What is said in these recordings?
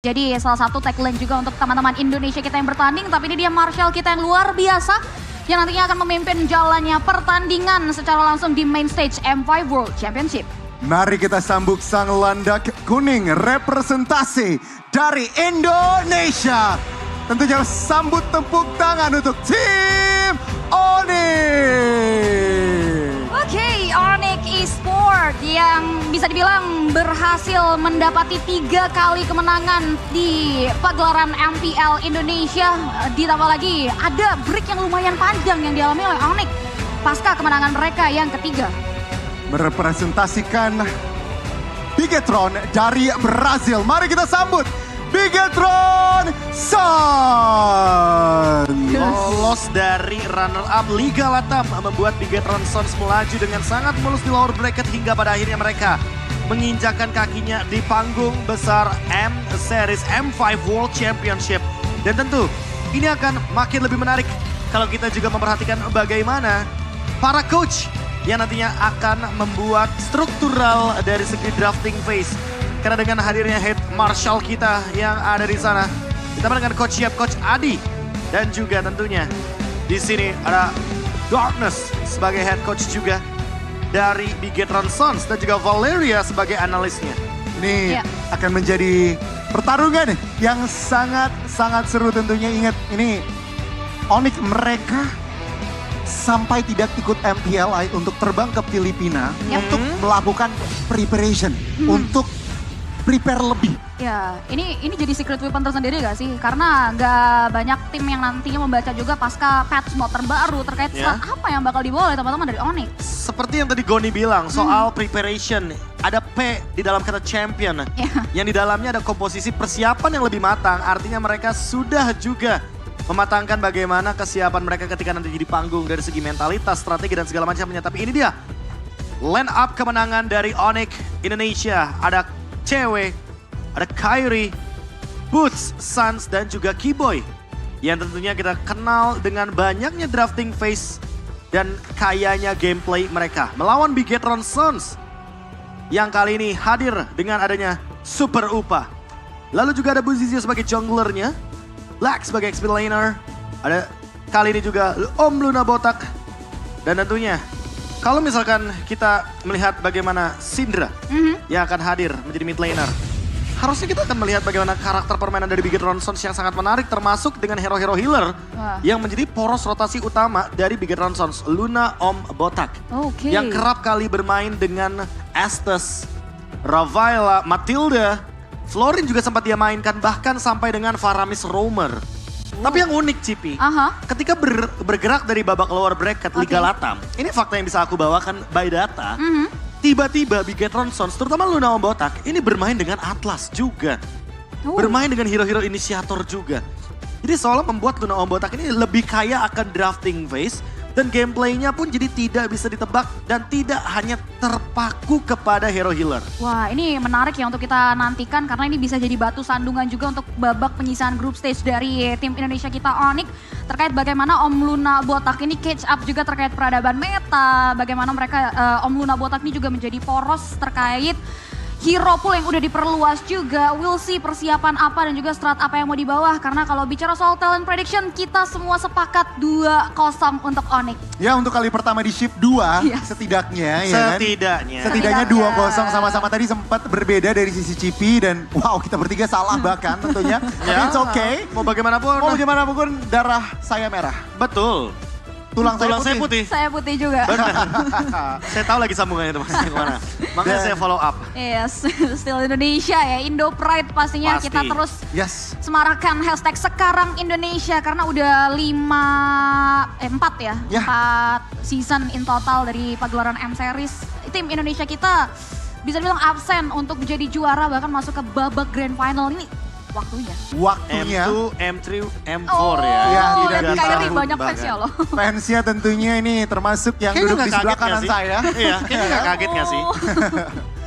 jadi salah satu tagline juga untuk teman-teman Indonesia kita yang bertanding. Tapi ini dia Marshall kita yang luar biasa yang nantinya akan memimpin jalannya pertandingan secara langsung di main stage M5 World Championship. Mari kita sambut sang landak kuning representasi dari Indonesia. Tentunya sambut tepuk tangan untuk tim Onyx. Oke, Onyx Esport yang bisa dibilang berhasil mendapati 3 kali kemenangan di pagelaran MPL Indonesia. Ditambah lagi ada break yang lumayan panjang yang dialami oleh Onyx pasca kemenangan mereka yang ketiga. Merepresentasikan Bigetron dari Brazil. Mari kita sambut Bigetron Suns. Lolos dari runner-up Liga Latam membuat Bigetron Suns melaju dengan sangat mulus di lower bracket hingga pada akhirnya mereka menginjakan kakinya di panggung besar M Series M5 World Championship. Dan tentu ini akan makin lebih menarik kalau kita juga memperhatikan bagaimana para coach yang nantinya akan membuat struktural dari segi drafting phase. Karena dengan hadirnya head Marshall kita yang ada di sana, ditambah dengan coach siap coach Adi dan juga tentunya di sini ada Darkness sebagai head coach juga dari Bigetron Suns dan juga Valeria sebagai analisnya. Ini akan menjadi pertarungan yang sangat seru tentunya. Ingat ini Onyx mereka sampai tidak ikut MPLI untuk terbang ke Filipina untuk melakukan preparation, untuk prepare lebih. Ya, ini jadi secret weapon tersendiri gak sih? Karena gak banyak tim yang nantinya membaca juga pasca patch mode terbaru terkait apa yang bakal dibawa oleh teman-teman dari Onyx. Seperti yang tadi Goni bilang soal preparation, ada P di dalam kata champion, yang di dalamnya ada komposisi persiapan yang lebih matang. Artinya mereka sudah juga mematangkan bagaimana kesiapan mereka ketika nanti di panggung dari segi mentalitas, strategi dan segala macamnya. Tapi ini dia line up kemenangan dari Onyx Indonesia. Ada Cewek, ada Kyrie, Boots, Suns dan juga Keyboy. Yang tentunya kita kenal dengan banyaknya drafting phase dan kayanya gameplay mereka. Melawan Bigetron Suns yang kali ini hadir dengan adanya Super Upa. Lalu juga ada Buzizia sebagai junglernya. Lax sebagai XP laner, ada kali ini juga Om Luna Botak. Dan tentunya kalau misalkan kita melihat bagaimana Syndra yang akan hadir menjadi mid laner. Harusnya kita akan melihat bagaimana karakter permainan dari Bigetron Suns yang sangat menarik termasuk dengan hero-hero healer yang menjadi poros rotasi utama dari Bigetron Suns. Luna Om Botak yang kerap kali bermain dengan Estes, Ravila, Matilda. Florin juga sempat dia mainkan bahkan sampai dengan Faramis Roamer. Tapi yang unik Cipi, ketika bergerak dari babak lower bracket Liga Latam, ini fakta yang bisa aku bawakan by data, tiba-tiba Bigetron Suns, terutama Luna Om Botak, ini bermain dengan Atlas juga. Bermain dengan hero-hero inisiator juga. Jadi seolah membuat Luna Om Botak ini lebih kaya akan drafting phase, dan gameplaynya pun jadi tidak bisa ditebak dan tidak hanya terpaku kepada hero healer. Wah, ini menarik ya untuk kita nantikan karena ini bisa jadi batu sandungan juga untuk babak penyisihan group stage dari tim Indonesia kita Onyx. Terkait bagaimana Om Luna Botak ini catch up juga terkait peradaban meta. Bagaimana mereka Om Luna Botak ini juga menjadi poros terkait hero pool yang udah diperluas juga. We'll see persiapan apa dan juga strat apa yang mau di bawah. Karena kalau bicara soal talent prediction, kita semua sepakat 2-0 untuk Onyx. Ya untuk kali pertama di shift 2 setidaknya. Ya Setidaknya 2-0 sama-sama tadi sempat berbeda dari sisi Cipi. Dan wow kita bertiga salah bahkan tentunya. Tapi it's okay. Mau bagaimanapun darah saya merah. Betul. Tulang saya putih. Saya putih juga. Benar. Saya tahu lagi sambungannya itu maksudnya kemana. Makanya saya follow up. Yes, still Indonesia ya. Indo Pride pastinya kita terus semarakan hashtag sekarang Indonesia. Karena udah 4 ya. 4 season in total dari pagelaran M Series. Tim Indonesia kita bisa dibilang absen untuk menjadi juara bahkan masuk ke babak grand final ini. Waktunya. M2, M3, M4 tidak Kyrie banyak fans ya loh. Fansnya tentunya ini termasuk yang duduk di sebelah kanan saya. Iya, kayaknya gak kaget gak sih?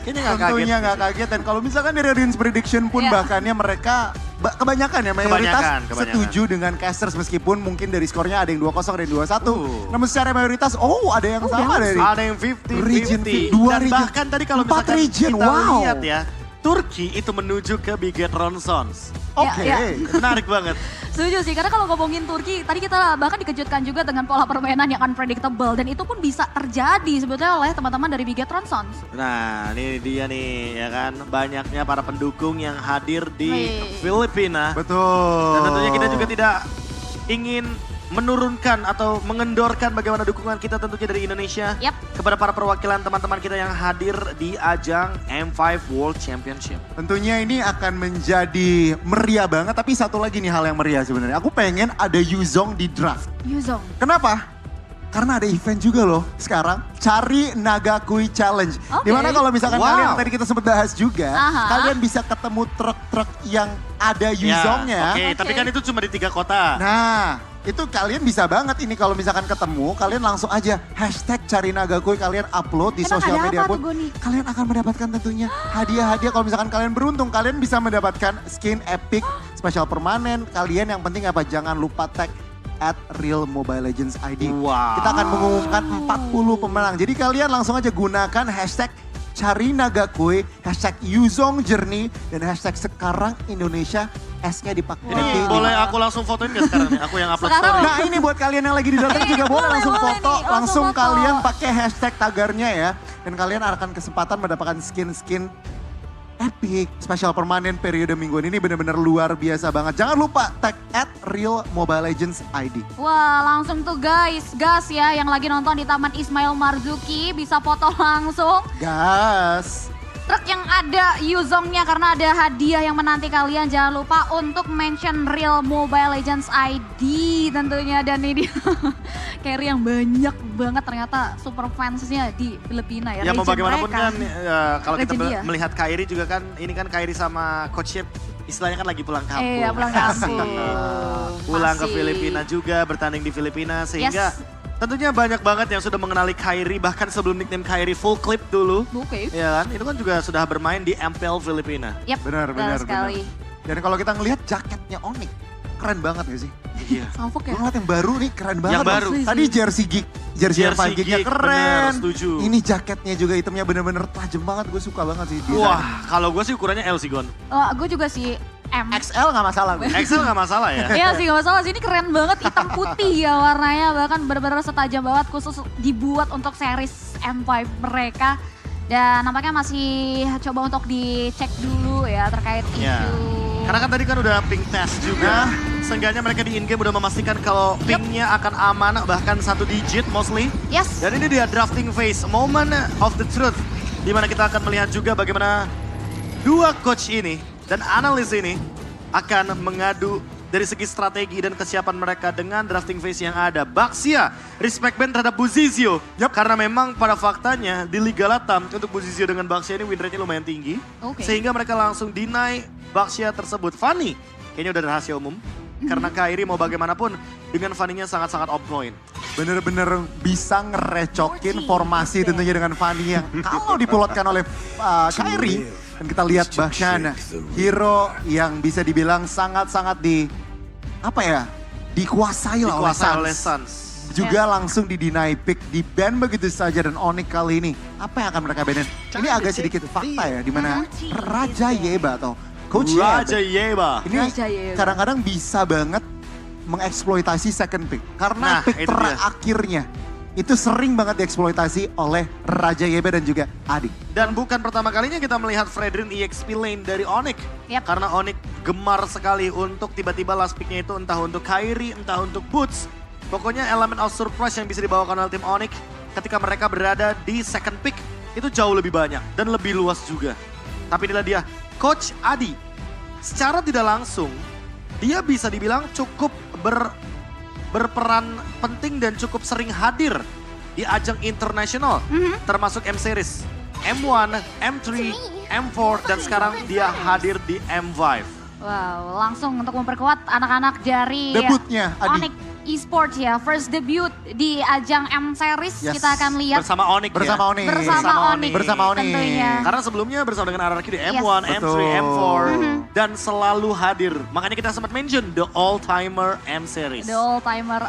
Kayaknya gak kaget. Tentunya gak kaget dan kalau misalkan dari audience prediction pun bahkannya mereka kebanyakan ya mayoritas setuju dengan casters meskipun mungkin dari skornya ada yang 2-0 ada yang 2-1. Namun secara mayoritas ada yang sama dari ada yang 50-50. Region Dan bahkan tadi kalau misalkan kita lihat ya, Turki itu menuju ke Bigetron Sons. Oke. Ya, Menarik banget. Setuju sih, karena kalau ngomongin Turki, tadi kita bahkan dikejutkan juga dengan pola permainan yang unpredictable. Dan itu pun bisa terjadi sebetulnya oleh teman-teman dari Bigetron Sons. Nah, ini dia nih, ya kan. Banyaknya para pendukung yang hadir di Wih. Filipina. Betul. Dan tentunya kita juga tidak ingin menurunkan atau mengendorkan bagaimana dukungan kita tentunya dari Indonesia Yap. kepada para perwakilan teman-teman kita yang hadir di ajang M5 World Championship. Tentunya ini akan menjadi meriah banget, tapi satu lagi nih hal yang meriah sebenarnya. Aku pengen ada Yuzong di draft. Yuzong. Kenapa? Karena ada event juga loh sekarang, Cari Nagakui Challenge. Oke. Dimana kalau misalkan Wow. kalian tadi kita sempat bahas juga, Aha. kalian bisa ketemu truk-truk yang ada Yuzongnya. Oke, tapi kan itu cuma di 3 kota. Nah, itu kalian bisa banget ini kalau misalkan ketemu, kalian langsung aja hashtag Cari Nagakui, kalian upload di Emang sosial ada media apa pun. tuh, Goni? Kalian akan mendapatkan tentunya hadiah-hadiah. Kalau misalkan kalian beruntung, kalian bisa mendapatkan skin epic, spesial permanen. Kalian yang penting apa? Jangan lupa tag @realmobilelegendsID. Wow. Kita akan mengumumkan 40 pemenang. Jadi kalian langsung aja gunakan hashtag Cari Nagakui, hashtag Yuzong Journey, dan hashtag sekarang Indonesia S-nya dipakai. Ini boleh aku langsung fotoin gak sekarang nih? Aku yang upload Sekarang. story. Nah ini buat kalian yang lagi di dalam juga boleh langsung boleh foto, nih, langsung langsung foto. kalian pakai hashtag tagarnya ya. Dan kalian akan kesempatan mendapatkan skin-skin epic, spesial permanen periode mingguan ini benar-benar luar biasa banget. Jangan lupa tag @realmobilelegendsID. Wah, langsung tuh guys, gas ya yang lagi nonton di Taman Ismail Marzuki bisa foto langsung. Gas. Truk yang ada Yuzongnya karena ada hadiah yang menanti kalian. Jangan lupa untuk mention Real Mobile Legends ID tentunya. Dan ini dia carry yang banyak banget ternyata super fansnya di Filipina ya. Ya mau Legend bagaimanapun mereka. kan kalau kita Legend dia. melihat Kairi juga kan, ini kan Kairi sama Coach Shep istilahnya kan lagi pulang kampung. Iya, pulang Asik. kampung. Pulang ke Asik. Filipina juga, bertanding di Filipina sehingga Yes. tentunya banyak banget yang sudah mengenali Kairi bahkan sebelum nickname Kairi Full Clip dulu. Oke. Ya kan, itu kan juga sudah bermain di MPL Filipina. Yap, Benar sekali. Dan kalau kita ngelihat jaketnya Onyx, keren banget gak sih? Iya. Salfok ya? Gue ngeliat yang baru nih keren banget. Yang baru. loh. Tadi jersey gig, jersey yang Jersey Vikingnya gig, keren. bener, setuju. Ini jaketnya juga itemnya bener-bener tajam banget. Gue suka banget sih. Wah, kalau gue sih ukurannya L sih Gon. Gue juga sih M. XL gak masalah gue. XL nggak masalah ya. Iya sih gak masalah sih, ini keren banget hitam putih ya warnanya. Bahkan benar-benar setajam banget khusus dibuat untuk series M5 mereka. Dan nampaknya masih coba untuk dicek dulu ya terkait Ya. isu. Karena kan tadi kan udah ping test juga. Seenggaknya mereka di in-game udah memastikan kalau pingnya akan aman bahkan 1 digit mostly. Yes. Dan ini dia drafting phase, moment of the truth. Dimana kita akan melihat juga bagaimana dua coach ini dan analis ini akan mengadu dari segi strategi dan kesiapan mereka dengan drafting phase yang ada. Baxia, respect band terhadap Buzizio. Yup. Karena memang pada faktanya di Liga Latam untuk Buzizio dengan Baxia ini win rate-nya lumayan tinggi. Oke. Sehingga mereka langsung deny Baxia tersebut. Fanny, kayaknya udah rahasia umum. Karena Kairi mau bagaimanapun dengan Fanny-nya sangat-sangat on point. Bener-bener bisa ngerecokin formasi tentunya dengan Fanny yang kalau dipulotkan oleh Kairi. Dan kita lihat bahkan hero yang bisa dibilang sangat-sangat dikuasai lah Dikuasai oleh oleh Suns. Suns. Juga langsung di-deny pick, di-ban begitu saja. Dan Onyx kali ini, apa yang akan mereka banin? Ini agak sedikit fakta ya, dimana Raja Yeba atau Coach Raja Yeba Yeba. ini Raja Yeba. kadang-kadang bisa banget mengeksploitasi second pick. Karena Nah, pick itu dia. terakhirnya itu sering banget dieksploitasi oleh Raja Yeba dan juga Adik. Dan bukan pertama kalinya kita melihat Fredrin EXP lane dari Onyx. Yap. Karena Onyx gemar sekali untuk tiba-tiba last picknya itu entah untuk Kairi, entah untuk Boots. Pokoknya elemen of surprise yang bisa dibawakan oleh tim Onyx ketika mereka berada di second pick itu jauh lebih banyak dan lebih luas juga. Tapi inilah dia, Coach Adi. Secara tidak langsung, dia bisa dibilang cukup berperan penting dan cukup sering hadir di ajang internasional, termasuk M-Series, M1, M3, M4, dan sekarang dia hadir di M5. Wow, langsung untuk memperkuat anak-anak dari Debutnya, Adi. Onyx. Esports ya, first debut di ajang M Series. Yes. Kita akan lihat Bersama Onyx Bersama ya. Onyx. Bersama Onyx. tentunya. Karena sebelumnya bersama dengan RRQ di Yes. M1, M3, Betul. M4. Dan selalu hadir. Makanya kita sempat mention the all-timer M Series. The all timer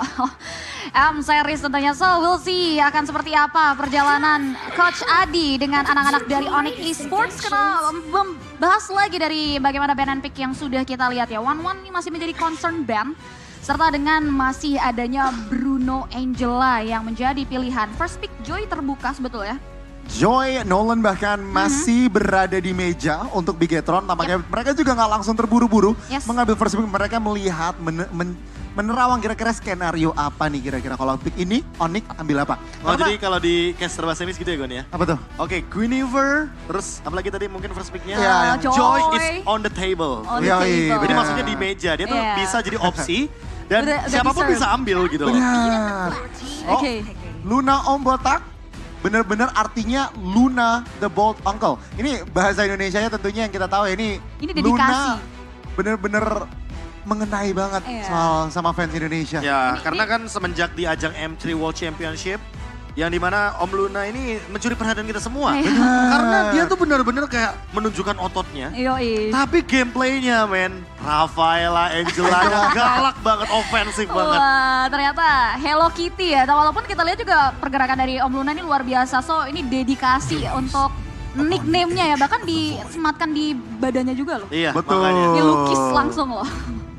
M Series tentunya. So we'll see akan seperti apa perjalanan Coach Adi dengan anak-anak dari Onyx Esports. Karena membahas lagi dari bagaimana band and pick yang sudah kita lihat ya. One ini masih menjadi concern band. Serta dengan masih adanya Bruno Angela yang menjadi pilihan. First pick Joy terbuka sebetulnya. Joy, Nolan bahkan masih berada di meja untuk Bigetron. Tampaknya mereka juga nggak langsung terburu-buru Yes. mengambil first pick. Mereka melihat, menerawang kira-kira skenario apa nih kira-kira. Kalau pick ini, Onyx ambil apa? Oh, Karena- jadi kalau di caster bahasa Inggris gitu ya Gon ya? apa tuh? Oke, Guinevere, terus apalagi tadi mungkin first picknya? Ya, Joy is on the table. On the Yoi, table. Jadi benar. maksudnya di meja, dia tuh Yeah. bisa jadi opsi dan Udah siapapun deserve. bisa ambil gitu loh. Benar. Oh, Oke. Luna Om Botak. Benar-benar artinya Luna the Bold Uncle. Ini bahasa Indonesianya tentunya yang kita tahu ya, ini dedikasi. Luna benar-benar mengenai banget Iya. soal sama fans Indonesia. Ya, karena kan semenjak di ajang M3 World Championship, yang dimana Om Luna ini mencuri perhatian kita semua. Iya. Karena dia tuh benar-benar kayak menunjukkan ototnya. Yoi. Tapi gameplaynya men, Rafaela, Angela galak banget, ofensif banget. Wah, ternyata Hello Kitty ya. Walaupun kita lihat juga pergerakan dari Om Luna ini luar biasa. So ini dedikasi untuk nickname-nya ya. Bahkan disematkan di badannya juga loh. Iya, Betul. makanya. Dilukis langsung loh.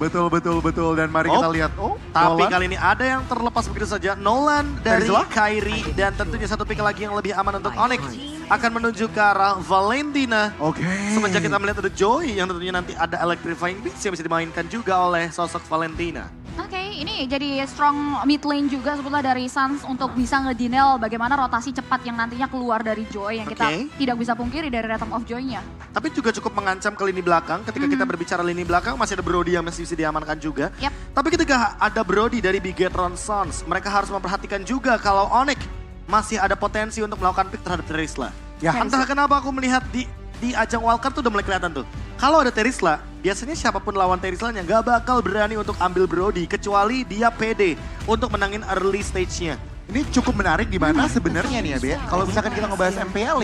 Betul. Dan mari kita lihat. Oh, Tapi Nolan. kali ini ada yang terlepas begitu saja. Nolan dari Terisla? Kyrie dan tentunya satu pick lagi yang lebih aman untuk Onyx akan menuju ke arah Valentina. Oke. Semenjak kita melihat ada Joy yang tentunya nanti ada Electrifying Beats yang bisa dimainkan juga oleh sosok Valentina. Oke, ini jadi strong mid lane juga sebetulnya dari Suns untuk bisa ngedinel bagaimana rotasi cepat yang nantinya keluar dari Joy yang kita Oke. tidak bisa pungkiri dari Rhythm of Joy-nya. Tapi juga cukup mengancam ke lini belakang. Ketika kita berbicara lini belakang masih ada Brody yang masih bisa diamankan juga. Yap. Tapi ketika ada Brody dari Bigetron Suns, mereka harus memperhatikan juga kalau Onyx masih ada potensi untuk melakukan pick terhadap Terisla. Ya. Entah kenapa aku melihat di ajang wildcard tuh udah mulai kelihatan tuh. Kalau ada Terisla, biasanya siapapun lawan Terislanya gak bakal berani untuk ambil Brody kecuali dia pede untuk menangin early stage-nya. Ini cukup menarik di mana sebenarnya nih ya, Be. Kalau misalkan kita ngebahas MPL,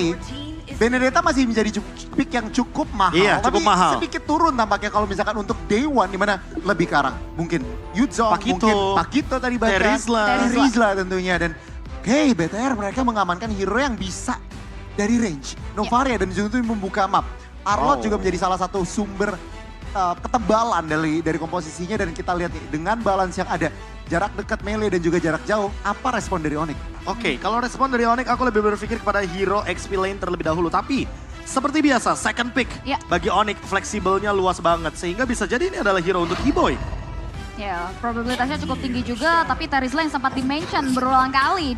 Benedetta masih menjadi pick yang cukup mahal. Iya, cukup tapi mahal. sedikit turun tampaknya kalau misalkan untuk Day One di mana lebih ke arah mungkin Yudzong, Pakito. mungkin Pakito tadi bahkan. Terisla. Tentunya. Dan hey, BTR mereka mengamankan hero yang bisa dari range. Novaria dan itu membuka map. Arlot Wow. juga menjadi salah satu sumber ketebalan dari komposisinya dan kita lihat nih dengan balance yang ada. Jarak dekat melee dan juga jarak jauh, apa respon dari Onyx? Oke, kalau respon dari Onyx aku lebih berpikir kepada hero XP lane terlebih dahulu. Tapi seperti biasa, second pick Ya. bagi Onyx fleksibelnya luas banget. Sehingga bisa jadi ini adalah hero untuk E-Boy. Ya, probabilitasnya cukup tinggi juga, tapi Terisla yang sempat di-mention berulang kali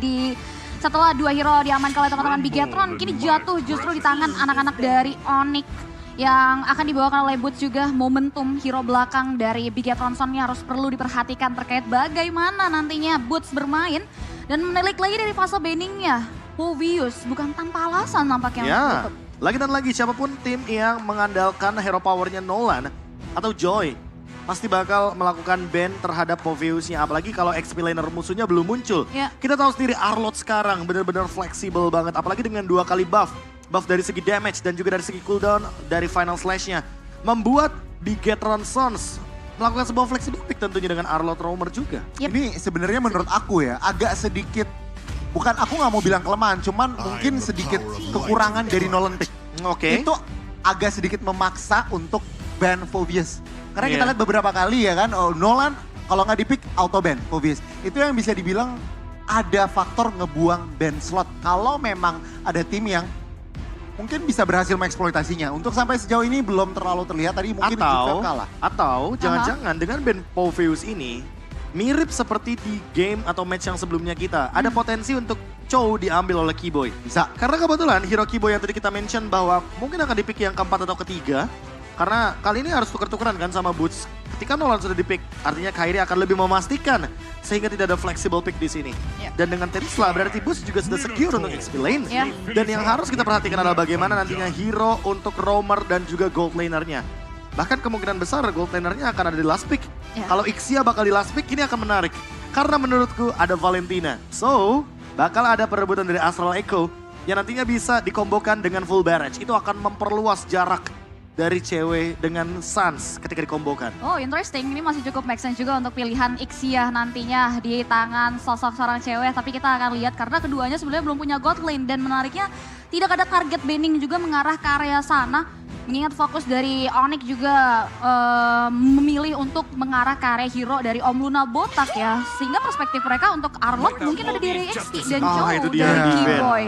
setelah dua hero diamankan oleh teman-teman Bigetron, kini jatuh justru di tangan anak-anak dari Onyx yang akan dibawakan oleh Boots juga. Momentum hero belakang dari Bigetron Son-nya harus perlu diperhatikan terkait bagaimana nantinya Boots bermain dan menilik lagi dari fase banningnya. Povius bukan tanpa alasan nampaknya. Ya, untuk lagi dan lagi siapapun tim yang mengandalkan hero powernya Nolan atau Joy pasti bakal melakukan ban terhadap Poviusnya. Apalagi kalau XP laner musuhnya belum muncul. Ya. Kita tahu sendiri Arlot sekarang benar-benar fleksibel banget. Apalagi dengan 2 kali buff. Buff dari segi damage dan juga dari segi cooldown dari final slash-nya. Membuat Bigetron Sons melakukan sebuah flexible pick tentunya dengan Arlot Roamer juga. Yep. Ini sebenarnya menurut aku ya agak sedikit, bukan aku nggak mau bilang kelemahan, cuman mungkin sedikit kekurangan dari Nolan pick. Oke. Itu agak sedikit memaksa untuk ban Phobius. Karena kita Iya. lihat beberapa kali ya kan, Nolan kalau nggak di pick auto ban Phobius. Itu yang bisa dibilang ada faktor ngebuang ban slot. Kalau memang ada tim yang mungkin bisa berhasil mengeksploitasinya. Untuk sampai sejauh ini belum terlalu terlihat, tadi mungkin juga kalah. Atau jangan-jangan dengan band Povius ini mirip seperti di game atau match yang sebelumnya kita. Ada potensi untuk Chow diambil oleh Keyboy. Bisa. Karena kebetulan hero Keyboy yang tadi kita mention bahwa mungkin akan dipick yang keempat atau ketiga. Karena kali ini harus tuker-tukeran kan sama Boots. Ketika Nolan sudah dipick, artinya Kyrie akan lebih memastikan sehingga tidak ada flexible pick di sini. Ya. Dan dengan Terisla berarti Boots juga sudah secure untuk XP lane. Ya. Dan yang harus kita perhatikan adalah bagaimana nantinya hero untuk roamer dan juga gold lanernya. Bahkan kemungkinan besar gold lanernya akan ada di last pick. Ya. Kalau Ixia bakal di last pick, ini akan menarik. Karena menurutku ada Valentina. So, bakal ada perebutan dari Astral Echo yang nantinya bisa dikombokan dengan full barrage. Itu akan memperluas jarak dari cewek dengan Sans ketika dikombokan. Oh interesting, ini masih cukup make sense juga untuk pilihan Ixia nantinya di tangan sosok seorang cewek. Tapi kita akan lihat karena keduanya sebenarnya belum punya god lane. Dan menariknya tidak ada target banning juga mengarah ke area sana. Mengingat fokus dari Onyx juga memilih untuk mengarah ke area hero dari Om Luna Botak ya. Sehingga perspektif mereka untuk Arlott mungkin ada di area XP dan itu Joe dia dari di ban. Keyboy.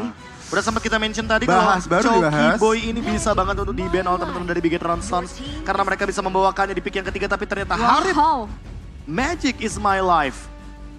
Udah sempat kita mention tadi Bahas, kalau baru dibahas. Boy ini bisa banget untuk di-ban oleh teman-teman dari Bigetron Sons. Karena mereka bisa membawakannya di pick yang ketiga tapi ternyata Harit, Wow. Magic is my life.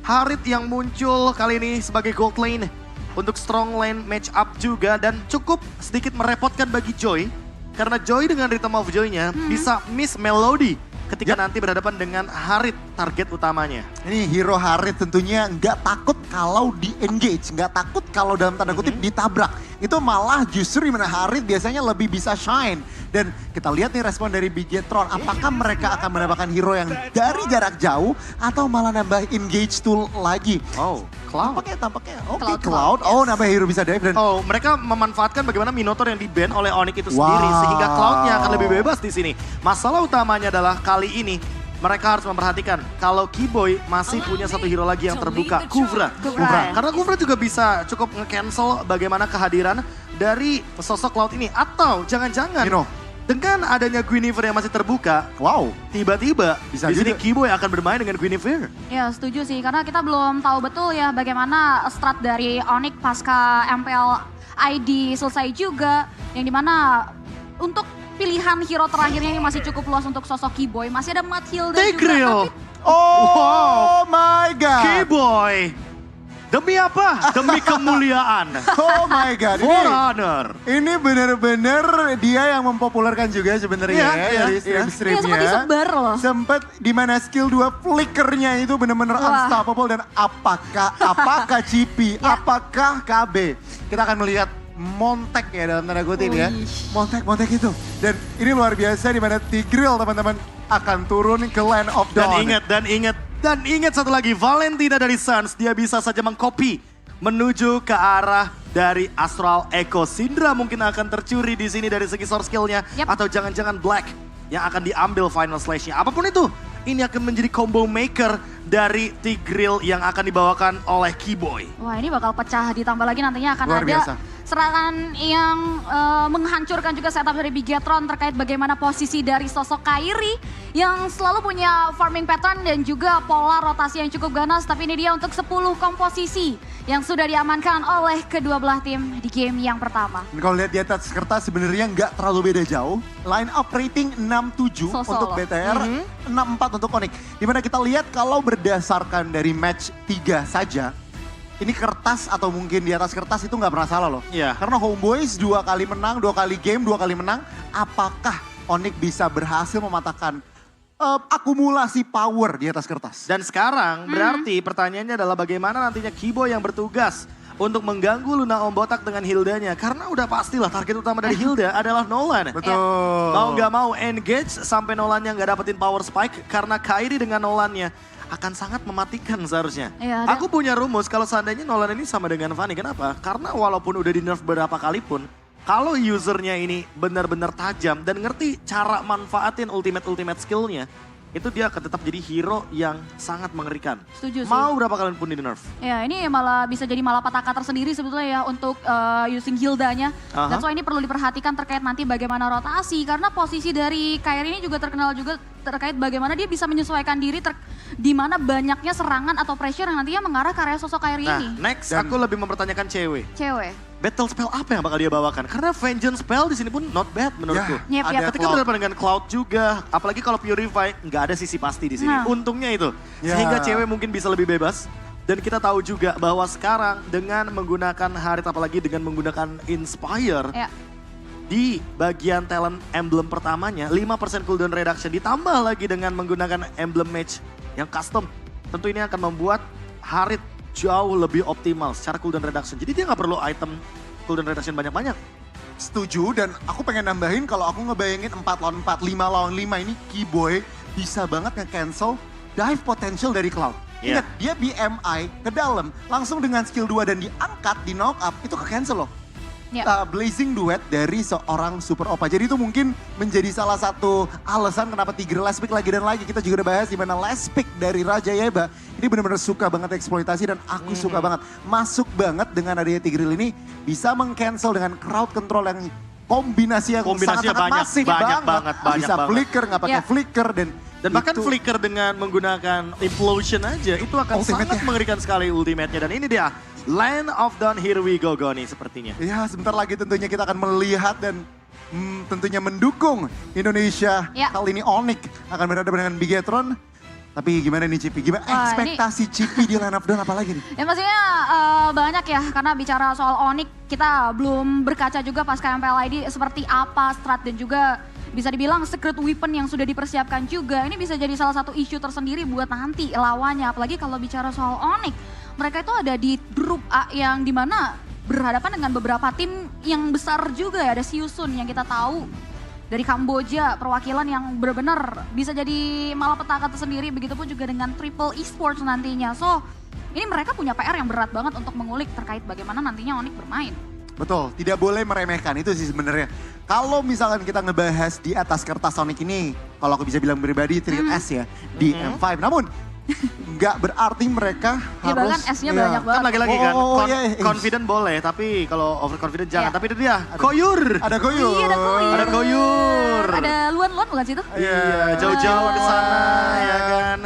Harit yang muncul kali ini sebagai gold lane untuk strong lane match up juga dan cukup sedikit merepotkan bagi Joy. Karena Joy dengan Rhythm of Joy-nya bisa miss melody ketika nanti berhadapan dengan Harit target utamanya. Ini hero Harit tentunya nggak takut kalau di-engage, nggak takut kalau dalam tanda kutip ditabrak. Itu malah justru dimana Harit biasanya lebih bisa shine. Dan kita lihat nih respon dari Bigetron, apakah mereka akan mendapatkan hero yang dari jarak jauh atau malah nambah engage tool lagi. Oh, Cloud. Tampaknya oke Cloud, Cloud. Oh nambah hero bisa dive dan Oh, mereka memanfaatkan bagaimana Minotaur yang di-ban oleh Onyx itu sendiri sehingga Cloud-nya akan lebih bebas di sini. Masalah utamanya adalah kali ini mereka harus memperhatikan kalau Keyboy masih punya satu hero lagi yang terbuka, Kuvra. Kuvra. Karena Kuvra juga bisa cukup nge-cancel bagaimana kehadiran dari sosok Cloud ini. Atau jangan-jangan Mino. dengan adanya Guinevere yang masih terbuka, wow. tiba-tiba Bisa di sini juga. Keyboy akan bermain dengan Guinevere. Ya setuju sih, karena kita belum tahu betul ya bagaimana strat dari Onyx pasca MPL ID selesai juga. Yang dimana untuk pilihan hero terakhirnya ini masih cukup luas untuk sosok Keyboy. Masih ada Matt Hilda Tigreal. juga. Oh my god. Keyboy. Demi apa? Demi kemuliaan. Oh my god. For honor. Ini benar-benar dia yang mempopulerkan juga sebenarnya Iya, ya iya, dari iya. stream-streamnya. Iya, sempat disebar loh. Sempet di mana skill 2 flickernya itu benar-benar Wah. unstoppable dan apakah CP, Ya. apakah KB. Kita akan melihat Montek ya dalam tanda kutip ya. Wih. Montek itu. Dan ini luar biasa di mana Tigreal teman-teman akan turun ke Land of Dawn. Dan ingat satu lagi, Valentina dari Suns, dia bisa saja mengcopy menuju ke arah dari Astral Echo. Syndra mungkin akan tercuri di sini dari segi source skill-nya. Yap. Atau jangan-jangan Black yang akan diambil final slash-nya. Apapun itu, ini akan menjadi combo maker dari Tigreal yang akan dibawakan oleh Keyboy. Wah ini bakal pecah, ditambah lagi nantinya akan Luar ada biasa. serangan yang menghancurkan juga setup dari Bigetron terkait bagaimana posisi dari sosok Kairi yang selalu punya farming pattern dan juga pola rotasi yang cukup ganas. Tapi ini dia untuk 10 komposisi yang sudah diamankan oleh kedua belah tim di game yang pertama. Dan kalau lihat di atas kertas sebenarnya nggak terlalu beda jauh. Line up rating 67 So-so untuk loh. BTR, 64 untuk Onyx. Dimana kita lihat kalau berdasarkan dari match 3 saja, ini kertas atau mungkin di atas kertas itu nggak pernah salah loh. Iya. Karena Homeboys 2 kali menang, 2 kali game, 2 kali menang. Apakah Onyx bisa berhasil mematahkan akumulasi power di atas kertas? Dan sekarang berarti pertanyaannya adalah bagaimana nantinya Keyboy yang bertugas untuk mengganggu Luna Om Botak dengan Hildanya. Karena udah pastilah target utama dari Hilda adalah Nolan. Betul. Mau nggak mau engage sampai Nolannya nggak dapetin power spike. Karena Kairi dengan Nolannya akan sangat mematikan seharusnya. Iya, dan- Aku punya rumus kalau seandainya Nolan ini sama dengan Fanny. Kenapa? Karena walaupun udah di nerf beberapa kali pun, kalau usernya ini benar-benar tajam dan ngerti cara manfaatin ultimate skillnya, itu dia akan tetap jadi hero yang sangat mengerikan. Setuju sih. Mau berapa kali pun di nerf. Ya ini malah bisa jadi malapetaka tersendiri sebetulnya ya untuk using Hildanya. Aha. That's why ini perlu diperhatikan terkait nanti bagaimana rotasi. Karena posisi dari Kairi ini juga terkenal juga terkait bagaimana dia bisa menyesuaikan diri di mana banyaknya serangan atau pressure yang nantinya mengarah ke area sosok Kairi Nah, ini. next Dan- aku lebih mempertanyakan cewek. Cewek. Battle spell apa yang bakal dia bawakan? Karena Vengeance spell di sini pun not bad menurutku. Yep, ada yep. Ketika Cloud. berhadapan dengan Cloud juga, apalagi kalau Purify, nggak ada sisi pasti di sini. Nah. Untungnya itu, Ya. sehingga cewek mungkin bisa lebih bebas. Dan kita tahu juga bahwa sekarang dengan menggunakan Harit, apalagi dengan menggunakan Inspire, Ya. di bagian talent emblem pertamanya, 5% cooldown reduction ditambah lagi dengan menggunakan emblem match yang custom. Tentu ini akan membuat Harit jauh lebih optimal secara cooldown reduction. Jadi dia nggak perlu item cooldown reduction banyak-banyak. Setuju dan aku pengen nambahin kalau aku ngebayangin 4 lawan 4, 5 lawan 5 ini Keyboy bisa banget nge-cancel dive potential dari Cloud. Iya. Ingat, dia BMI ke dalam, langsung dengan skill 2 dan diangkat, di knock up, itu ke cancel loh. Ya. Blazing duet dari seorang super opa. Jadi itu mungkin menjadi salah satu alasan kenapa Tigreal last pick lagi dan lagi. Kita juga udah bahas di mana last pick dari Raja Yeba. Ini benar-benar suka banget eksploitasi dan aku suka banget. Masuk banget dengan adanya Tigreal ini bisa meng-cancel dengan crowd control yang kombinasi yang Kombinasinya sangat-sangat banyak, masif banyak banget. banget, banyak Bisa banget. flicker, nggak pakai Ya. flicker Dan bahkan itu- flicker dengan menggunakan implosion aja itu akan Ultimate-nya. sangat mengerikan sekali ultimate-nya. Dan ini dia, Land of Dawn, here we go Goni sepertinya. Ya, sebentar lagi tentunya kita akan melihat dan tentunya mendukung Indonesia. Ya. Kali ini Onyx akan berhadapan dengan Bigetron. Tapi gimana nih Cipi? Gimana Wah, ekspektasi Cipi di Land of Dawn apa lagi nih? Ya maksudnya banyak ya, karena bicara soal Onyx kita belum berkaca juga pasca MPLID seperti apa strat dan juga bisa dibilang secret weapon yang sudah dipersiapkan juga. Ini bisa jadi salah satu isu tersendiri buat nanti lawannya. Apalagi kalau bicara soal Onyx, mereka itu ada di grup A yang dimana berhadapan dengan beberapa tim yang besar juga ya. Ada Siusun yang kita tahu dari Kamboja, perwakilan yang benar-benar bisa jadi malapetaka tersendiri. Begitupun juga dengan Triple Esports nantinya. So, ini mereka punya PR yang berat banget untuk mengulik terkait bagaimana nantinya Onyx bermain. Betul, tidak boleh meremehkan itu sih sebenarnya. Kalau misalkan kita ngebahas di atas kertas Onyx ini, kalau aku bisa bilang pribadi treat S ya di M5. Namun nggak berarti mereka Ya harus bahkan S-nya banyak banget. Kan lagi-lagi kan, Oh, iya, iya. confident boleh, tapi kalau overconfident jangan. Iya. Tapi itu dia, Koyur. Ada Koyur. Iya, ada Koyur. Ada Koyur. Ada luan-luan bukan sih itu? Iya, jauh-jauh ke sana ya kan.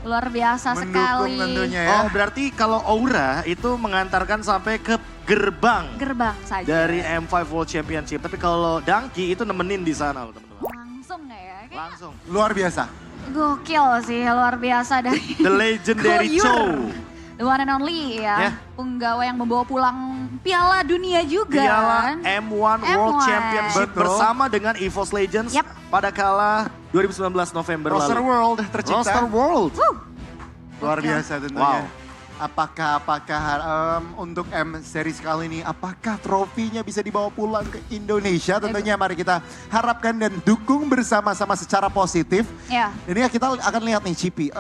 Luar biasa Mendukung sekali. tentunya ya. Oh, berarti kalau Aura itu mengantarkan sampai ke gerbang Gerbang saja. dari M5 World Championship. Tapi kalau Dangki itu nemenin di sana loh teman-teman. Langsung ya. Kayaknya Langsung. Luar biasa. gokil sih, luar biasa dari The legendary Koyur. Chow. The one and only ya. Ya. Penggawa yang membawa pulang Piala Dunia juga. Piala kan. M1 World M1. Championship Betul. bersama dengan EVOS Legends Yap. pada kala 2019 November Roster lalu. World tercipta. Roster World. Luar Gokil. biasa tentunya. Wow. Apakah untuk M series kali ini, apakah trofinya bisa dibawa pulang ke Indonesia? Tentunya mari kita harapkan dan dukung bersama-sama secara positif. Ya, Ini ya kita akan lihat nih Cipi,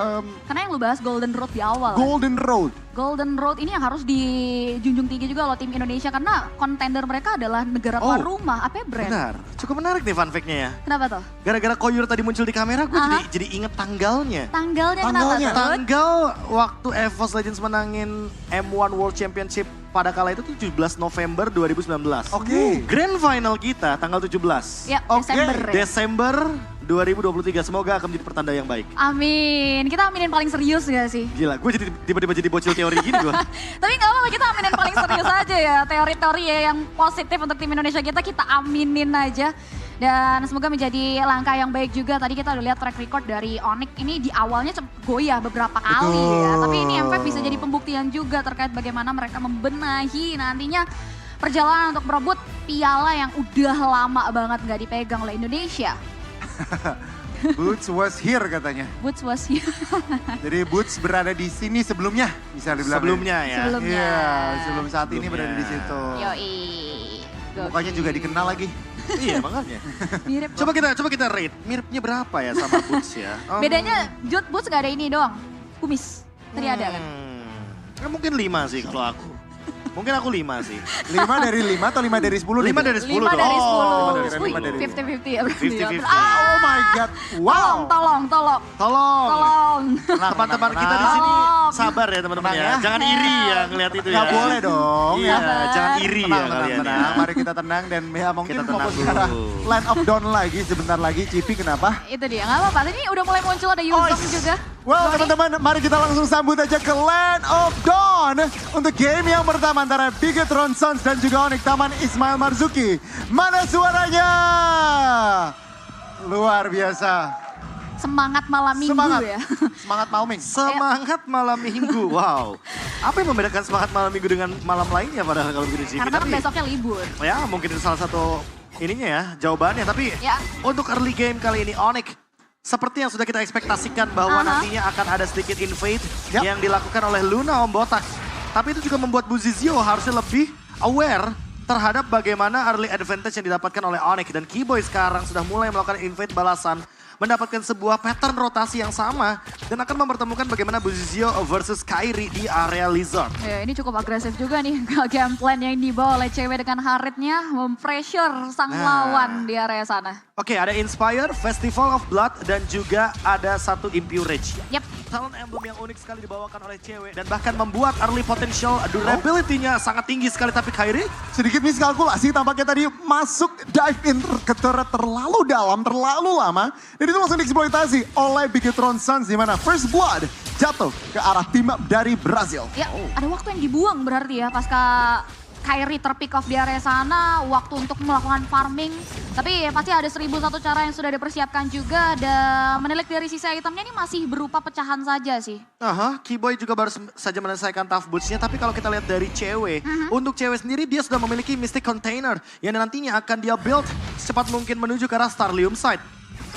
karena yang lu bahas Golden Road di awal. Golden Road. Golden Road ini yang harus dijunjung tinggi juga loh tim Indonesia karena kontender mereka adalah negara tuan Oh, rumah. Apa brand? Benar. Cukup menarik nih fun fact-nya ya. Kenapa tuh? Gara-gara Koyur tadi muncul di kamera, gue Aha. jadi inget tanggalnya. Tanggalnya Tanggalnya. kenapa tuh? Tanggal waktu EVOS Legends menangin M1 World Championship pada kala itu 17 November 2019. Oke. Grand final kita tanggal 17. Ya, Oke. Desember ya. Desember 2023. Semoga akan menjadi pertanda yang baik. Amin. Kita aminin paling serius gak sih? Gila, gue jadi tiba-tiba jadi bocil teori gini gue. Tapi gak apa-apa, kita aminin paling serius aja ya. Teori-teori ya yang positif untuk tim Indonesia kita aminin aja. Dan semoga menjadi langkah yang baik juga. Tadi kita udah lihat track record dari Onyx ini di awalnya goyah beberapa kali ya. Betul. Tapi ini M5 bisa jadi pembuktian juga terkait bagaimana mereka membenahi nantinya perjalanan untuk merebut piala yang udah lama banget gak dipegang oleh Indonesia. Boots was here katanya. Boots was here. Jadi Boots berada di sini sebelumnya, bisa dibilang. Sebelumnya ya. Sebelumnya. Iya, sebelum saat ini Sebelumnya. berada di situ. Yoi. Mukanya juga dikenal lagi. Iya makanya. Mirip. Coba kita rate. Miripnya berapa ya sama Boots ya? Bedanya Jut Boots gak ada ini doang. Kumis. Tadi ada kan? Mungkin 5 sih kalau aku. Mungkin aku 5 sih. 5 dari 5 atau 5 dari 10? 5 dari 10 5 dong. dari 10. Oh, Wih, 5 dari 50-50 ya berarti. 50-50. Oh my god. Wow. Tolong. Tolong. Teman-teman kita di sini Tolong. sabar ya teman-teman Tenang ya. ya. Jangan iri ya ngelihat itu ya. Gak boleh dong. Iya, Sabar. jangan iri ya Tenang, kalian ya. tenang. Mari kita tenang dan ya mungkin Kita tenang fokus ke dulu. arah Land of Dawn lagi sebentar lagi. Cipi kenapa? Itu dia, gak apa-apa. Ini udah mulai muncul ada Yuzong juga. Well Goni. teman-teman, mari kita langsung sambut aja ke Land of Dawn untuk game yang pertama antara Bigetron Sons dan juga Onyx Taman Ismail Marzuki. Mana suaranya? Luar biasa. Semangat malam minggu Semangat. ya. Semangat Mauming. Semangat malam minggu. Wow. Apa yang membedakan semangat malam minggu dengan malam lainnya padahal kalau begitu sih? Karena kan besoknya libur. Ya mungkin itu salah satu ininya ya jawabannya. Tapi Ya. untuk early game kali ini Onyx seperti yang sudah kita ekspektasikan bahwa Aha. nantinya akan ada sedikit invade Yap. yang dilakukan oleh Luna Om Botak. Tapi itu juga membuat Buzizio harusnya lebih aware terhadap bagaimana early advantage yang didapatkan oleh Onyx. Dan Keyboy sekarang sudah mulai melakukan invade balasan mendapatkan sebuah pattern rotasi yang sama dan akan mempertemukan bagaimana Buzizio versus Kairi di area Lizard. Ya, ini cukup agresif juga nih game plan yang dibawa oleh cewek dengan Haritnya mempressure sang lawan di area sana. Oke, ada Inspire, Festival of Blood, dan juga ada satu Impurage. Yep. Talent emblem yang unik sekali dibawakan oleh cewek dan bahkan membuat early potential durability-nya sangat tinggi sekali. Tapi Kairi Sedikit miskalkulasi tampaknya tadi masuk dive in ke turret terlalu dalam, terlalu lama. Dan itu langsung dieksploitasi oleh Bigetron Suns di mana First Blood jatuh ke arah tim dari Brazil. Ya, ada waktu yang dibuang berarti ya pasca Kairi terpick off di area sana, waktu untuk melakukan farming. Tapi pasti ada 1001 cara yang sudah dipersiapkan juga dan menilik dari sisa itemnya ini masih berupa pecahan saja sih. Keyboy juga baru saja menyelesaikan tough boots-nya, tapi kalau kita lihat dari cewek, untuk cewek sendiri dia sudah memiliki Mystic Container yang nantinya akan dia build secepat mungkin menuju ke arah Starlium side.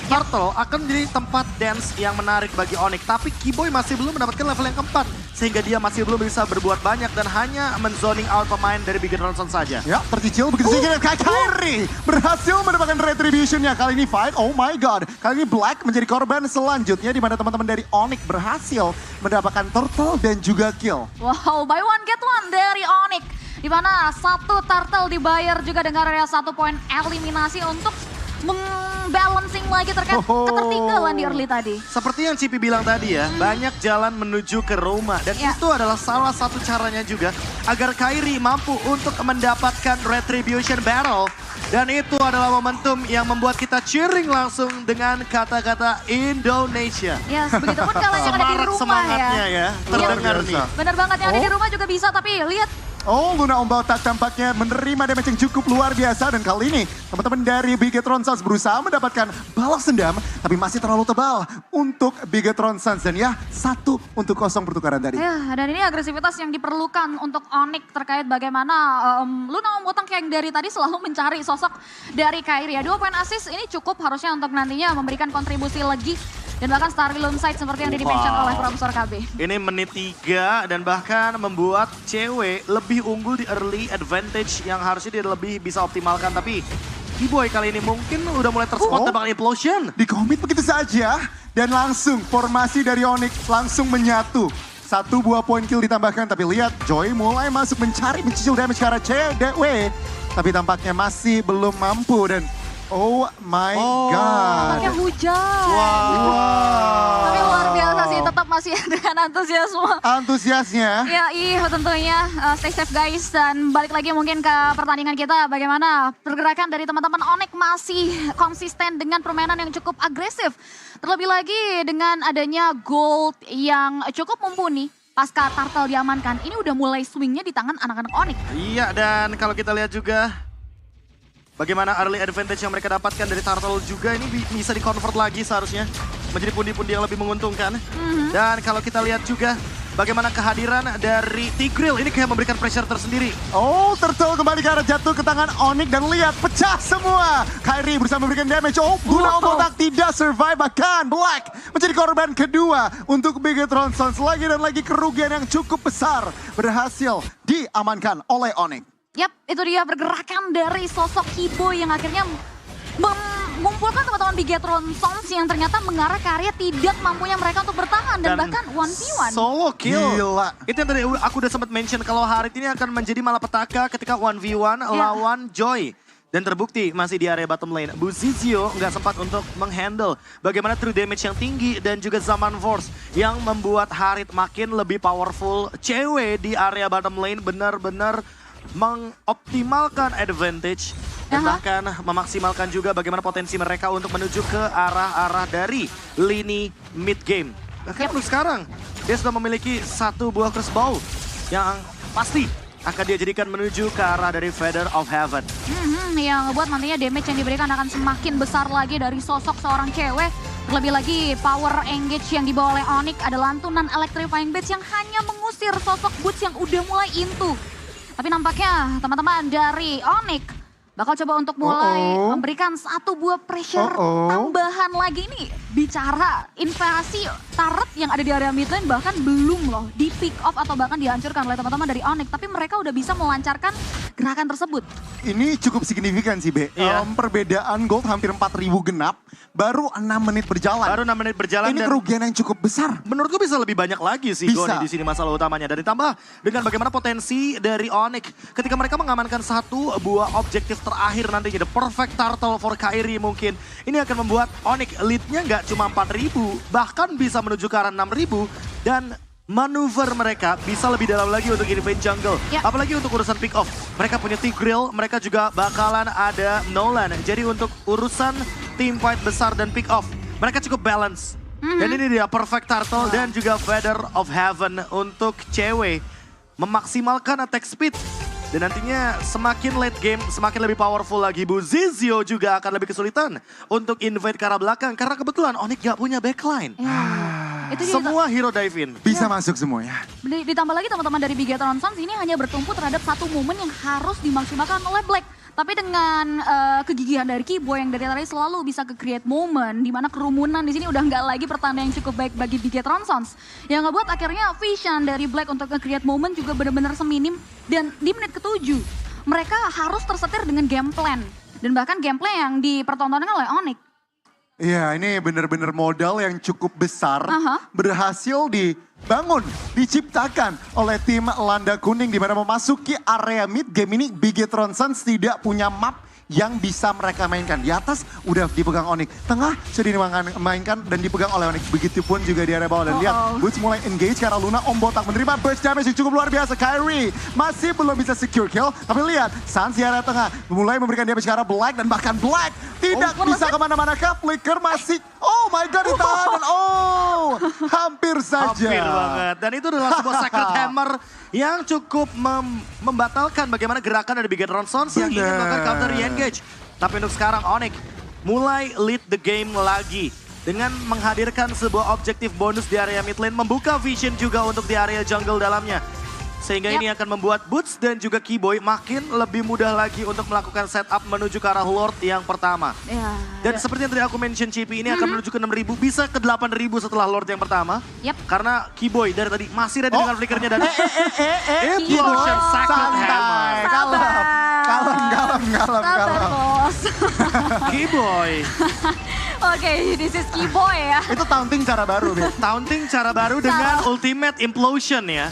Turtle akan menjadi tempat dance yang menarik bagi Onyx, tapi Keyboy masih belum mendapatkan level yang keempat, sehingga dia masih belum bisa berbuat banyak dan hanya menzoning out pemain dari Bigetron Suns saja. Ya, tercicil begitu saja dan Kairi berhasil mendapatkan retribution-nya. Kali ini Fight, oh my god. Kali ini Black menjadi korban selanjutnya di mana teman-teman dari Onyx berhasil mendapatkan turtle dan juga kill. Wow, buy one get one dari Onyx. Di mana satu turtle dibayar juga dengan area 1 poin eliminasi untuk membalancing lagi terkait ketertinggalan di early tadi. Seperti yang Cipi bilang tadi ya, banyak jalan menuju ke Roma. Dan itu adalah salah satu caranya juga agar Kairi mampu untuk mendapatkan Retribution Battle. Dan itu adalah momentum yang membuat kita cheering langsung dengan kata-kata Indonesia. Ya, begitupun kalau yang ada di rumah semangatnya ya, terdengar nih. Bener banget, yang ada di rumah juga bisa, tapi lihat. Oh, Luna Ombal tak tampaknya menerima damage yang cukup luar biasa. Dan kali ini teman-teman dari Bigetron Suns berusaha mendapatkan balas dendam. Tapi masih terlalu tebal untuk Bigetron Suns. Dan ya, 1-0 pertukaran tadi. Ya, dan ini agresivitas yang diperlukan untuk Onyx terkait bagaimana Luna Ombotang yang dari tadi selalu mencari sosok dari Kairi. Ya, 2 poin assist ini cukup harusnya untuk nantinya memberikan kontribusi lagi. Dan bahkan Starlium side seperti yang di-mention oleh Profesor KB. Ini menit 3 dan bahkan membuat cewek lebih unggul di early advantage yang harusnya dia lebih bisa optimalkan. Tapi Keyboy kali ini mungkin udah mulai terspot dan bakal implosion. Di-commit begitu saja. Dan langsung formasi dari Onyx langsung menyatu. 1 buah poin kill ditambahkan. Tapi lihat Joy mulai masuk mencicil damage ke arah CDW. Tapi tampaknya masih belum mampu dan oh my god. Pakai hujan. Tapi luar biasa sih, tetap masih dengan antusiasme. Antusiasnya. Ya iya tentunya, stay safe guys. Dan balik lagi mungkin ke pertandingan kita. Bagaimana pergerakan dari teman-teman Onyx masih konsisten dengan permainan yang cukup agresif. Terlebih lagi dengan adanya gold yang cukup mumpuni. Pasca Turtle diamankan, ini udah mulai swingnya di tangan anak-anak Onyx. Iya, dan kalau kita lihat juga bagaimana early advantage yang mereka dapatkan dari Turtle juga ini bisa di-convert lagi seharusnya menjadi pundi-pundi yang lebih menguntungkan. Dan kalau kita lihat juga bagaimana kehadiran dari Tigreal ini kayak memberikan pressure tersendiri. Oh, Turtle kembali ke arah jatuh ke tangan Onyx dan lihat pecah semua. Kairi berusaha memberikan damage. Oh, Luna Ombotang tidak survive, bahkan Black menjadi korban kedua untuk Bigetron Suns. Lagi dan lagi kerugian yang cukup besar berhasil diamankan oleh Onyx. Yap, itu dia pergerakan dari sosok Keyboy yang akhirnya mengumpulkan teman-teman Bigetron Suns yang ternyata mengarah ke area tidak mampunya mereka untuk bertahan dan bahkan 1v1. Solo kill. Gila. Itu yang tadi aku udah sempat mention kalau Harit ini akan menjadi malapetaka ketika 1v1 lawan Joy. Dan terbukti masih di area bottom lane. Buzizio nggak sempat untuk menghandle bagaimana true damage yang tinggi dan juga Zaman Force yang membuat Harit makin lebih powerful. Cewek di area bottom lane benar-benar mengoptimalkan advantage dan bahkan memaksimalkan juga bagaimana potensi mereka untuk menuju ke arah-arah dari lini mid game. Bahkan untuk sekarang dia sudah memiliki 1 buah crossbow yang pasti akan dia jadikan menuju ke arah dari Feather of Heaven. Yang ngebuat nantinya damage yang diberikan akan semakin besar lagi dari sosok seorang cewek. Terlebih lagi power engage yang dibawa oleh Onyx ada lantunan electrifying blades yang hanya mengusir sosok Boots yang udah mulai into. Tapi nampaknya teman-teman dari Onyx bakal coba untuk mulai memberikan 1 buah pressure tambahan lagi nih. Bicara invasi turret yang ada di area mid lane bahkan belum loh di pick off atau bahkan dihancurkan oleh teman-teman dari Onyx. Tapi mereka udah bisa melancarkan gerakan tersebut. Ini cukup signifikan sih, Be. Iya. Perbedaan gold hampir 4.000 genap, baru 6 menit berjalan. Baru 6 menit berjalan Ini dan kerugian yang cukup besar. menurutku bisa lebih banyak lagi sih Bisa. Goni di sini masalah utamanya. Dan ditambah dengan bagaimana potensi dari Onyx ketika mereka mengamankan satu buah objektif terakhir nantinya, the perfect turtle for Kairi mungkin. Ini akan membuat Onyx lead-nya nggak cuma 4.000, bahkan bisa menuju ke arah 6.000 dan manuver mereka bisa lebih dalam lagi untuk invade jungle. Ya. Apalagi untuk urusan pick off. Mereka punya Tigreal, mereka juga bakalan ada Nolan. Jadi untuk urusan team fight besar dan pick off, mereka cukup balance. Dan ini dia perfect turtle dan juga Feather of Heaven untuk cewek. Memaksimalkan attack speed. Dan nantinya semakin late game, semakin lebih powerful lagi. Bu Zizio juga akan lebih kesulitan untuk invade ke arah belakang. Karena kebetulan Onyx gak punya backline. Ya. Itu dia. Semua hero dive in. Bisa masuk semua ya. Ditambah lagi teman-teman dari Bigetron Suns ini hanya bertumpu terhadap satu momen yang harus dimaksimalkan oleh Black. Tapi dengan kegigihan dari Kibo yang dari tadi selalu bisa ke-create momen di mana kerumunan di sini udah nggak lagi pertanda yang cukup baik bagi Bigetron Suns. Yang ngebuat akhirnya vision dari Black untuk nge-create momen juga benar-benar seminim. Dan di menit ke-7 mereka harus tersetir dengan game plan. Dan bahkan gameplay yang dipertontonkan oleh Onyx. Iya, ini benar-benar modal yang cukup besar Aha. berhasil dibangun, diciptakan oleh tim Landa Kuning di mana memasuki area mid game ini Bigetron Suns tidak punya map yang bisa mereka mainkan. Di atas udah dipegang Onyx, tengah sudah dimainkan dan dipegang oleh Onyx. Begitupun juga di area bawah dan lihat Boots mulai engage karena Luna Om Botak menerima burst damage yang cukup luar biasa. Kyrie masih belum bisa secure kill, tapi lihat Suns di area tengah mulai memberikan damage ke arah Black dan bahkan Black tidak bisa kemana-mana kah. Flicker masih, oh my god, ditahan dan hampir saja. Hampir banget. Dan itu adalah sebuah Sacred Hammer yang cukup membatalkan bagaimana gerakan dari Bigetron Suns yang ingin melakukan counter re-engage. Tapi untuk sekarang Onyx mulai lead the game lagi. Dengan menghadirkan sebuah objektif bonus di area mid lane, membuka vision juga untuk di area jungle dalamnya. Sehingga ini akan membuat Boots dan juga Keyboy makin lebih mudah lagi untuk melakukan setup menuju ke arah Lord yang pertama. Ya. Dan seperti yang tadi aku mention Chippy, ini akan menuju ke 6.000, bisa ke 8.000 setelah Lord yang pertama. Yep. Karena Keyboy dari tadi masih ready dengan flickernya dan Keyboy, Sacred Hammer. Kalem. Sabar bos. Keyboy. Oke, this is Keyboy ya. Itu taunting cara baru, Be. Taunting cara baru dengan ultimate implosion ya.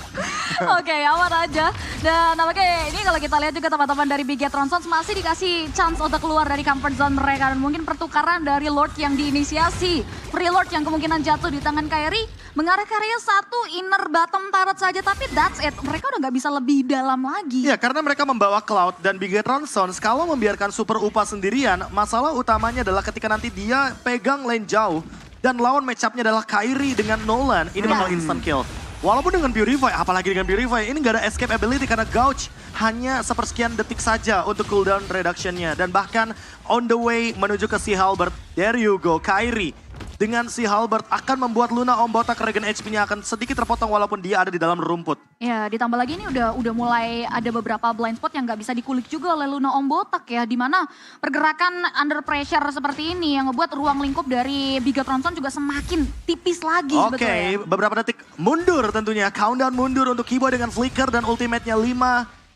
Oke, aman aja. Dan nampaknya ini kalau kita lihat juga teman-teman dari Bigetron Suns masih dikasih chance untuk keluar dari comfort zone mereka. Dan mungkin pertukaran dari Lord yang diinisiasi. Free Lord yang kemungkinan jatuh di tangan Kairi. Mengarah ke area satu inner bottom turret saja. Tapi that's it. Mereka udah gak bisa lebih dalam lagi. Ya karena mereka membawa Cloud dan Bigetron Suns kalau membiarkan Super Upa sendirian, masalah utamanya adalah ketika nanti dia pegang lane jauh dan lawan match-up-nya adalah Kairi dengan Nolan, ini bakal instant kill. Walaupun dengan Purify, apalagi dengan Purify, ini gak ada escape ability karena Gouge hanya sepersekian detik saja untuk cooldown reduction-nya. Dan bahkan on the way menuju ke si Halberd, there you go, Kairi. Dengan si Halberd akan membuat Luna Om Botak regen HP-nya akan sedikit terpotong walaupun dia ada di dalam rumput. Ya, ditambah lagi ini udah mulai ada beberapa blind spot yang nggak bisa dikulik juga oleh Luna Om Botak ya. Dimana pergerakan under pressure seperti ini yang ngebuat ruang lingkup dari Bigetron Suns juga semakin tipis lagi Oke, beberapa detik mundur tentunya. Countdown mundur untuk Keyboy dengan flicker dan ultimate-nya 5,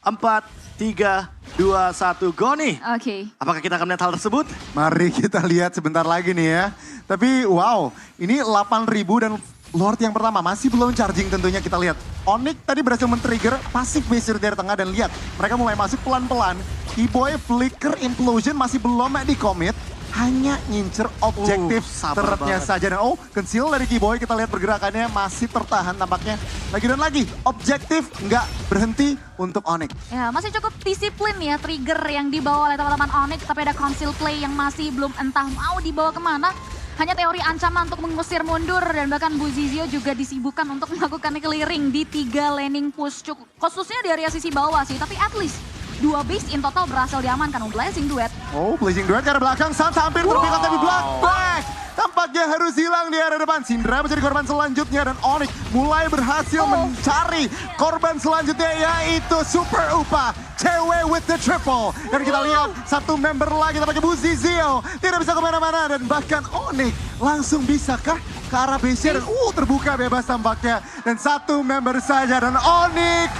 4, 3, 2, 1, go nih. Oke. Apakah kita akan melihat hal tersebut? Mari kita lihat sebentar lagi nih ya. Tapi wow, ini 8.000 dan Lord yang pertama masih belum charging tentunya kita lihat. Onyx tadi berhasil men-trigger pasif base dari tengah dan lihat mereka mulai masuk pelan-pelan. Keyboy flicker implosion masih belum di commit. Hanya ngincer objektif turretnya saja. Dan conceal dari Keyboy kita lihat pergerakannya masih tertahan tampaknya. Lagi dan lagi, objektif nggak berhenti untuk Onyx. Ya, masih cukup disiplin ya trigger yang dibawa oleh teman-teman Onyx. Tapi ada conceal play yang masih belum entah mau dibawa kemana. Hanya teori ancaman untuk mengusir mundur dan bahkan Bu Zizio juga disibukkan untuk melakukan clearing di 3 laning push. Khususnya di area sisi bawah sih, tapi at least 2 base in total berhasil diamankan. Blazing Duet. Blazing Duet ke arah belakang, Suns hampir terpikat tapi Black tampaknya harus hilang di area depan. Syndra menjadi korban selanjutnya dan Onyx mulai berhasil mencari korban selanjutnya yaitu Super Upa. Cewek with the triple. Dan kita lihat satu member lagi tampaknya Bu Zizio tidak bisa kemana-mana dan bahkan Onyx langsung bisakah ke arah base dan terbuka bebas tampaknya. Dan satu member saja dan Onyx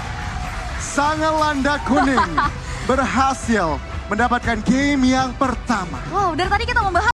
sangat Landa Kuning berhasil mendapatkan game yang pertama. Wow, dari tadi kita membahas